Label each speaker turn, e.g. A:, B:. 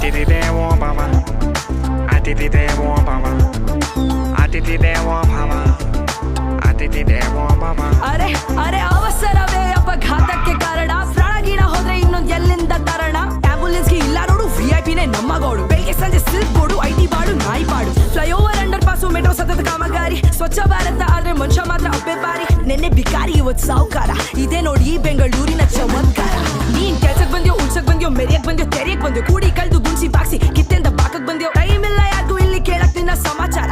A: Atiti Devo Baba. Atiti Devo Baba. Atiti Devo Baba. Atiti Devo Baba.
B: ಅರೆ ಅರೆ ಅವಸರವೇ ಅಪಘಾತಕ್ಕೆ ಕಾರಣ. ಪ್ರಾಣ ಗೀಣ ಹೋದ್ರೆ ಇನ್ನೊಂದ್ ಎಲ್ಲಿಂದ ತರಣ. ಆಂಬುಲೆನ್ಸ್ಗೆ ಇಲ್ಲ ನೋಡು VIP ನೇ ನಮ್ಮ ಗೋಡು. ಬೆಳಿಗ್ಗೆ ಸಂಜೆ ಸಿಲ್ಕ್ ಬೋರ್ಡು IT ಬಾಡು ನಾಯಿ ಪಾಡು. ಫ್ಲೈಓವರ್ ಅಂಡರ್ ಪಾಸು ಮೆಟ್ರೋ ಸತತ ಕಾಮಗಾರಿ. ಸ್ವಚ್ಛ ಭಾರತ ಆದ್ರೆ ಮನುಷ್ಯ ಮಾತ್ರ ಅಬ್ಬೆಬಾರಿ. ನೆನ್ನೆ ಬಿಕಾರಿ ಇವತ್ ಸಾವುಕಾರ. ಇದೇ ನೋಡಿ ಬೆಂಗಳೂರಿನ ಚಮತ್ಕಾರ. ನೀನ್ ಕೆಲ್ಸಕ್ ಬಂದ್ಯೋ ಉಳ್ಸಕ್ ಬಂದ್ಯೋ ಮೆರಿಯಕ್ ಬಂದ್ಯೋ ತೆರಿಯಕ್ ಬಂದ್ಯೋ ಕೂಡಿ ಕಳ್ದು ಗುಣ್ಸಿ ಬಾಕ್ಸಿ ಕಿತ್ತೆಂದ ಬಾಕಕ್ ಬಂದ್ಯೋ. ಟೈಮ್ ಇಲ್ಲ ಯಾರಿಗೂ ಇಲ್ಲಿ ಕೇಳಕ್ ನಿನ್ನ ಸಮಾಚಾರ.